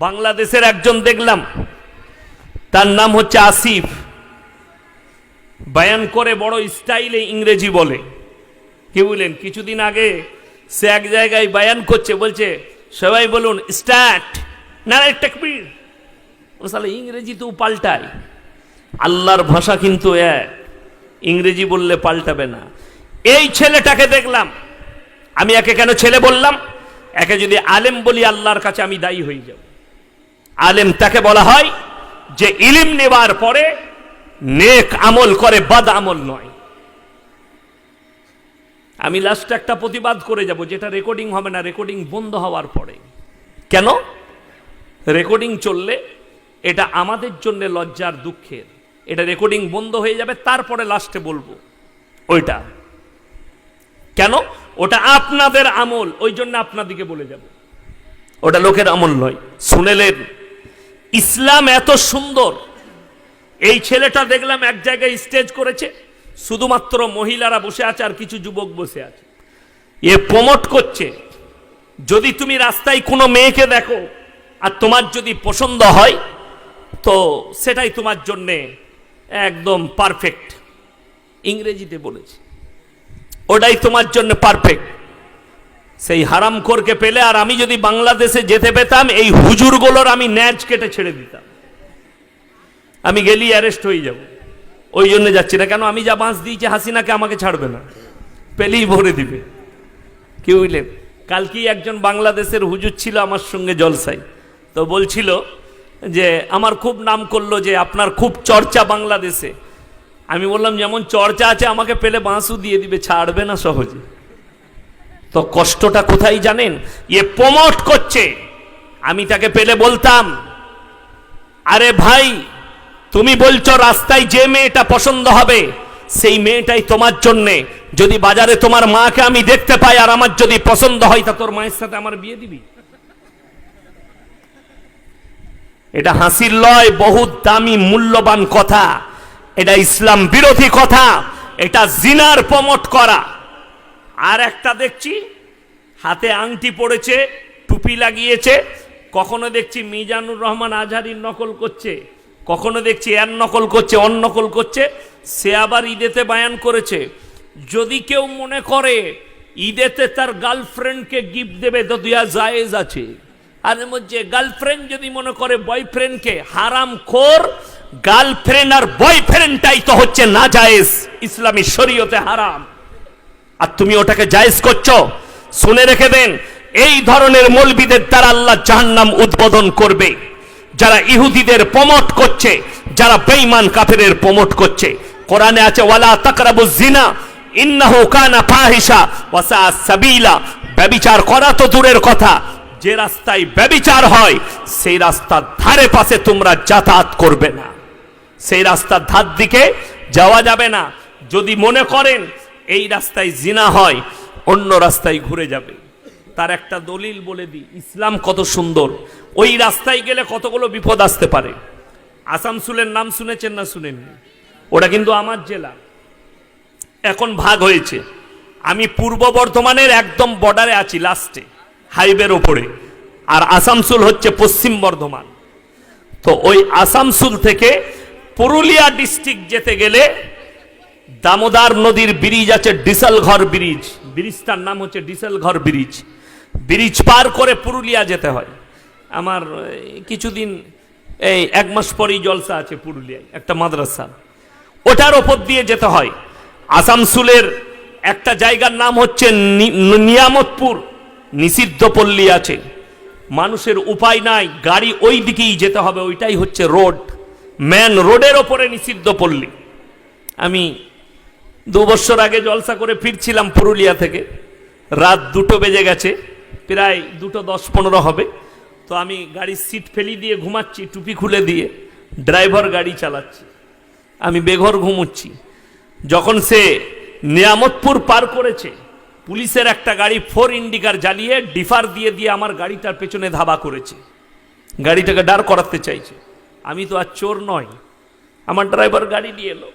বাংলাদেশের একজন দেখলাম, তার নাম হচ্ছে আসিফ, বয়ান করে বড় স্টাইলে ইংরেজি বলে। কি বলেন, কিছুদিন আগে সে এক জায়গায় বয়ান করছে, বলছে সবাই বলুন স্টার্ট, নারায়ে তাকবীর। ও শালা ইংরেজি তো পাল্টায়, আল্লাহর ভাষা কিন্তু এক, ইংরেজি বললে পাল্টাবে না। এই ছেলেটাকে দেখলাম, আমি একে কেন ছেলে বললাম, একে যদি আলেম বলি আল্লাহর কাছে আমি দায়ী হয়ে যাব। আলেম তাকে বলা হয় যে ইলম নেওয়ার পরে নেক আমল করে, বদ আমল নয়। আমি লাস্ট একটা প্রতিবাদ করে যাব, যেটা রেকর্ডিং হবে না, রেকর্ডিং বন্ধ হওয়ার পরে। কেন? রেকর্ডিং চললে এটা আমাদের জন্য লজ্জার, দুঃখের। এটা রেকর্ডিং বন্ধ হয়ে যাবে, তারপরে লাস্টে বলবো ওইটা। কেন? ওটা আপনাদের আমল, ওই জন্য আপনাদিকে বলে যাব, ওটা লোকের আমল নয়। শুনেলেন, ইসলাম এত সুন্দর। এই ছেলেটা দেখলাম এক জায়গায় স্টেজ করেছে, শুধুমাত্র মহিলারা বসে আছে আর কিছু যুবক বসে আছে। এ প্রমোট করছে, যদি তুমি রাস্তায় কোনো মেয়েকে দেখো আর তোমার যদি পছন্দ হয় তো সেটাই তোমার জন্যে একদম পারফেক্ট। ইংরেজিতে বলেছে, ওটাই তোমার জন্য পারফেক্ট। সেই হারামখোরকে পেলে, আর আমি যদি বাংলাদেশে যেতে পেতাম, এই হুজুরগুলোর আমি ন্যাজ কেটে ছেড়ে দিতাম। আমি গেলি অ্যারেস্ট হয়ে যাব, ওই জন্য যাচ্ছি না। কেন? আমি যা বাঁশ দিয়েছি হাসিনাকে, আমাকে ছাড়বে না, পেলেই ভরে দিবে। কি বুঝলেন? কালকেই একজন বাংলাদেশের হুজুর ছিল আমার সঙ্গে জলসায়, তো বলছিল যে আমার খুব নাম করলো যে আপনার খুব চর্চা বাংলাদেশে। আমি বললাম যেমন চর্চা আছে, আমাকে পেলে বাঁশও দিয়ে দিবে, ছাড়বে না সহজে। তো কষ্টটা কোথায় জানেন? এ প্রমোট করছে। আমি তাকে পেলে বলতাম, আরে ভাই, তুমি বলছো রাস্তায় যে মেয়েটা পছন্দ হবে সেই মেয়েটাই তোমার জন্যে। যদি বাজারে তোমার মাকে আমি দেখতে পাই আর আমার যদি পছন্দ হয়, তা তোর মায়ের সাথে আমার বিয়ে দিবি? এটা হাসির লয়, বহুত দামি মূল্যবান কথা। এটা ইসলাম বিরোধী কথা, এটা জিনার প্রমোট করা। আর একটা দেখছি হাতে আংটি পড়েছে, টুপি লাগিয়েছে, কখনো দেখছি মিজানুর রহমান আজহারির নকল করছে, কখনো দেখছি এর নকল করছে, অন নকল করছে। সে আবার ঈদেতে বয়ান করেছে, যদি কেউ মনে করে ঈদেতে তার গার্লফ্রেন্ডকে গিফট দেবে তো দেয়া জায়েজ আছে। আর মধ্যে গার্লফ্রেন্ড যদি মনে করে বয়ফ্রেন্ডকে, হারামখোর, গার্লফ্রেন্ড আর বয়ফ্রেন্ডটাই তো হচ্ছে না জায়েজ, ইসলামী শরীয়তে হারাম। আর তুমি ওটাকে জায়েজ করছো। শুনে রেখে দেন, এই ধরনের মৌলবীদের দ্বারা আল্লাহ জাহান্নাম উদ্বোধন করবে। যারা ইহুদিদের প্রমোট করছে, যারা বেঈমান কাফেরের প্রমোট করছে। কোরআনে আছে ওয়ালা তাকরাবুজ জিনা ইন্নাহু কানা ফাহিশা ওয়া সাআ সাবিলা। ব্যভিচার করা তো দূরের কথা, যে রাস্তায় ব্যভিচার হয় সেই রাস্তার ধারে পাশে তোমরা যাতায়াত করবে না, সেই রাস্তার ধার দিকে যাওয়া যাবে না। যদি মনে করেন এই রাস্তায় জিনা হয়, অন্য রাস্তায় ঘুরে যাবে। তার একটা দলিল বলে দিই, ইসলাম কত সুন্দর। ওই রাস্তায় গেলে কতগুলো বিপদ আসতে পারে। আসানসোলের নাম শুনেছেন না শুনেননি? ওটা কিন্তু আমার জেলা, এখন ভাগ হয়েছে। আমি পূর্ব বর্ধমানের একদম বর্ডারে আছি, লাস্টে হাইওয়ের ওপরে, আর আসানসোল হচ্ছে পশ্চিম বর্ধমান। তো ওই আসানসোল থেকে পুরুলিয়া ডিস্ট্রিক্ট যেতে গেলে দামোদর নদীর ব্রিজ আছে, ডিসেলঘর ব্রিজ, ব্রিজটার নাম হচ্ছে ডিসেলঘর ব্রিজ। ব্রিজ পার করে পুরুলিয়া যেতে হয়। আমার কিছুদিন, এই 1 মাস পরেই জলসা আছে পুরুলিয়ায়, একটা মাদ্রাসা, ওটার ওপর দিয়ে যেতে হয়। আসানসোলের একটা জায়গার নাম হচ্ছে নিয়ামতপুর, নিষিদ্ধ পল্লী আছে। মানুষের উপায় নাই, গাড়ি ওই দিকেই যেতে হবে, ওইটাই হচ্ছে রোড, মেন রোডের ওপরে নিষিদ্ধ পল্লী। আমি 2 বছর আগে জলসা করে ফিরছিলাম পুরুলিয়া থেকে, রাত 2টো বেজে গেছে, প্রায় 2:10-15 হবে। তো আমি গাড়ির সিট ফেলি দিয়ে ঘুমাচ্ছি, টুপি খুলে দিয়ে, ড্রাইভার গাড়ি চালাচ্ছে, আমি বেঘর ঘুমুচ্ছি। যখন সে নিয়ামতপুর পার করেছে, পুলিশের একটা গাড়ি 4 ইন্ডিকার জ্বালিয়ে ডিফার দিয়ে দিয়ে আমার গাড়িটার পেছনে ধাবা করেছে, গাড়িটাকে দাঁড় করাতে চাইছে। আমি তো আর চোর নয়, আমার ড্রাইভার গাড়ি নিয়ে এলো।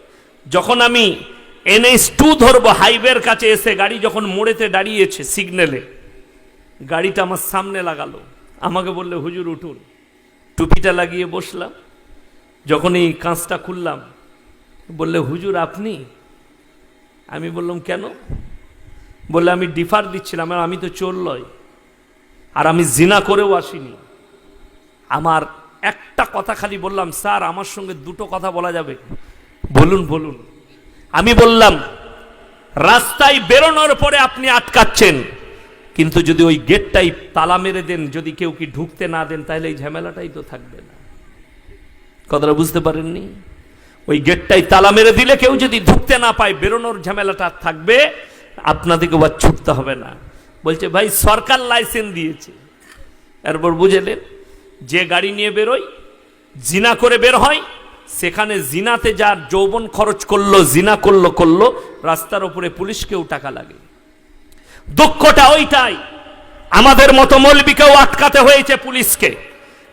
যখন আমি NH2 ধরবো, হাইওয়ের কাছে এসে গাড়ি যখন মোড়েতে দাঁড়িয়েছে সিগন্যালে, গাড়িটা আমার সামনে লাগালো, আমাকে বললে হুজুর উঠুন। টুপিটা লাগিয়ে বসলাম। যখন এই কাঁচটা খুললাম, বললে হুজুর আপনি? আমি বললাম কেন? বললে আমি ডিফার দিচ্ছিলাম, আমি তো চোর লয়, আর আমি জিনা করেও আসিনি। আমার একটা কথা খালি বললাম, স্যার আমার সঙ্গে দুটো কথা বলা যাবে? বলুন বলুন। আমি বললাম, রাস্তায় বেরোনোর পরে আপনি আটকাচ্ছেন, কিন্তু যদি ওই গেটটাই তালা মেরে দেন, যদি কেউ কি ঢুকতে না দেন, তাহলে এই ঝামেলাটাই তো থাকবে না। কথাটা বুঝতে পারেননি? ওই গেটটাই তালা মেরে দিলে কেউ যদি ঢুকতে না পায়, বেরোনোর ঝামেলাটা থাকবে, আপনাদেরকে আবার ছুটতে হবে না। বলছে ভাই সরকার লাইসেন্স দিয়েছে। এরপর বুঝলেন, যে গাড়ি নিয়ে বেরোয়, জিনা করে বের হয়, সেখানে জিনাতে যার যৌবন খরচ করলো, জিনা করলো, রাস্তার উপরে পুলিশকেও টাকা লাগে। দুঃখটা ওইটাই, আমাদের মতো মৌলবীকেও আটকাতে হয়েছে পুলিশকে,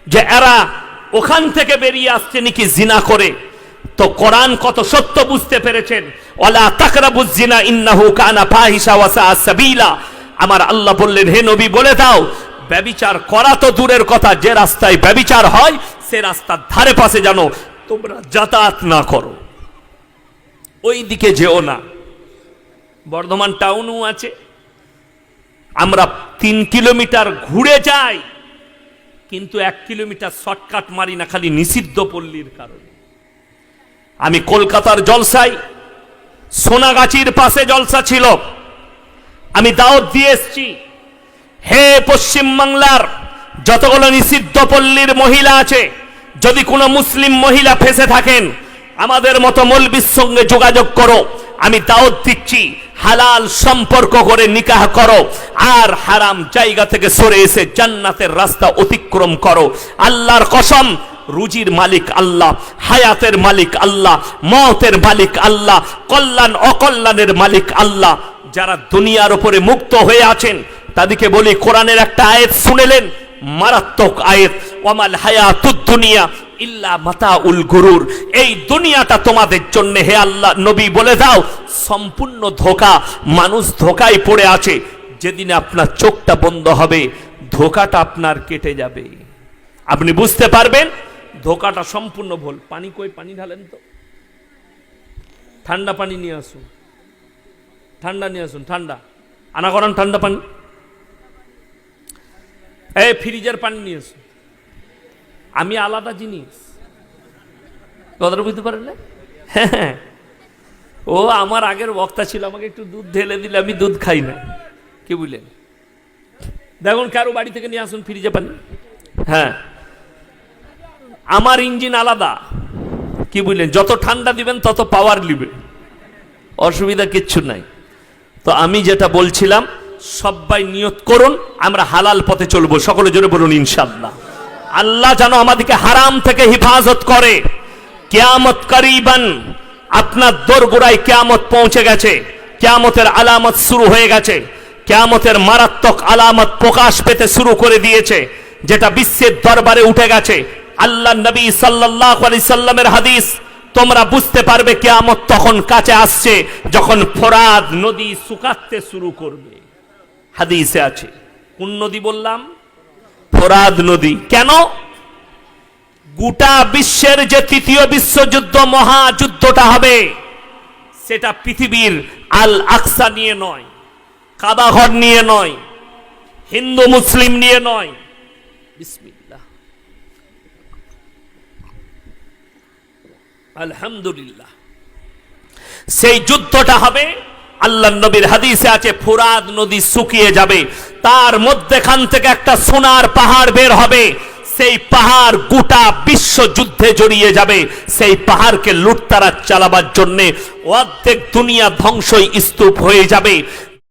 যে এরা ওখান থেকে বেরিয়ে আসছে নাকি জিনা করে। তো কোরআন কত সত্য বুঝতে পেরেছেন, ওয়ালা তাকরাবুজ জিনা ইন্নাহু কানা ফাহিশা ওয়া সাআ সাবিলা। আমার আল্লাহ বললেন, হে নবী বলে দাও, ব্যভিচার করা তো দূরের কথা, যে রাস্তায় ব্যভিচার হয় সে রাস্তার ধারে পাশে জানো তোমরা যাতায়াত না করো, ওই দিকে যেও না। বর্ধমান টাউনও আছে, আমরা 3 কিলোমিটার ঘুরে যাই, কিন্তু 1 কিলোমিটার শর্টকাট মারি না, খালি নিষিদ্ধ পল্লীর কারণে। আমি কলকাতার জলসায়, সোনাগাছির পাশে জলসা ছিল, আমি দাওয়াত দিয়ে এসছি, হে পশ্চিম বাংলার যতগুলো নিষিদ্ধ পল্লীর মহিলা আছে, যদি কোনো মুসলিম মহিলা ফেসে থাকেন, আমাদের মতো মৌলবীর সঙ্গে যোগাযোগ করো। আমি দাওয়াত দিচ্ছি, হালাল সম্পর্ক করে নিকাহ করো, আর হারাম জায়গা থেকে সরে এসে জান্নাতের রাস্তা অতিক্রম করো। আল্লাহর কসম, রুজির মালিক আল্লাহ, হায়াতের মালিক আল্লাহ, মওতের মালিক আল্লাহ, কল্যাণ অকল্যাণের মালিক আল্লাহ। যারা দুনিয়ার উপরে মুক্ত হয়ে আছেন, তাদেরকে বলি, কোরআনের একটা আয়াত শুনেলেন, মারাত্মক আয়াত, ওয়ামাল হায়াতুদ দুনিয়া ইল্লা মাতাউল গুরুর। এই দুনিয়াটা তোমাদের জন্য, হে আল্লাহ নবী বলে দাও, সম্পূর্ণ ধোঁকা। মানুষ ধোঁকায় পড়ে আছে, যেদিন আপনার চোখটা বন্ধ হবে, ধোঁকাটা আপনার কেটে যাবে, আপনি বুঝতে পারবেন ধোঁকাটা সম্পূর্ণ ভুল। পানি কই? পানি ঢালেন তো, ঠান্ডা পানি নিয়ে আসুন, ঠান্ডা নিয়ে আসুন, ঠান্ডা আনা করান, ঠান্ডা পানি। এই ফ্রিজের পানি নিয়ে আসুন। আমি আলাদা জিনিস, কথাটা বুঝতে পারেন না? হ্যাঁ, ও আমার আগের বক্তা ছিল, আমাকে একটু দুধ ঢেলে দিলে আমি দুধ খাই না, কি বুঝলেন? দেখুন কারো বাড়ি থেকে নিয়ে আসুন ফ্রিজে পানি। হ্যাঁ, আমার ইঞ্জিন আলাদা, কি বুঝলেন? যত ঠান্ডা দিবেন তত পাওয়ার নিবে, অসুবিধা কিচ্ছু নাই। তো আমি যেটা বলছিলাম, সবাই নিয়ত করুন আমরা হালাল পথে চলবো, সকলে জোরে বলুন ইনশাআল্লাহ। আল্লাহ যেন আমাদেরকে হারাম থেকে হেফাজত করে। কিয়ামত করিবান, আপনার দোরগোড়ায় কিয়ামত পৌঁছে গেছে, কিয়ামতের আলামত শুরু হয়ে গেছে, কিয়ামতের মারাত্মক আলামত প্রকাশ পেতে শুরু করে দিয়েছে, যেটা বিশ্বের দরবারে উঠে গেছে। আল্লাহ নবী সাল্লাল্লাহু আলাইহি সাল্লামের হাদিস, তোমরা বুঝতে পারবে কিয়ামত তখন কাছে আসছে যখন ফোরাত নদী শুকাতে শুরু করবে। হাদিসে আছে। কোন নদী বললাম? ফোরাত নদী। কেন? গোটা বিশ্বের যে তৃতীয় বিশ্বযুদ্ধ, মহাযুদ্ধটা হবে, সেটা পৃথিবীর আল আকসা নিয়ে নয়, কাবাঘর নিয়ে নয়, হিন্দু মুসলিম নিয়ে নয়। বিসমিল্লাহ, আলহামদুলিল্লাহ। সেই যুদ্ধটা হবে, আল্লাহ নবীর হাদিসে আছে, ফোরাত নদী শুকিয়ে যাবে, তার মধ্যখান থেকে একটা সোনার পাহাড় বের হবে, সেই পাহাড় গোটা বিশ্ব যুদ্ধে জড়িয়ে যাবে। সেই পাহাড়কে লুটতারাজ চালাবার জন্য অর্ধেক দুনিয়া ধ্বংসই স্তূপ হয়ে যাবে।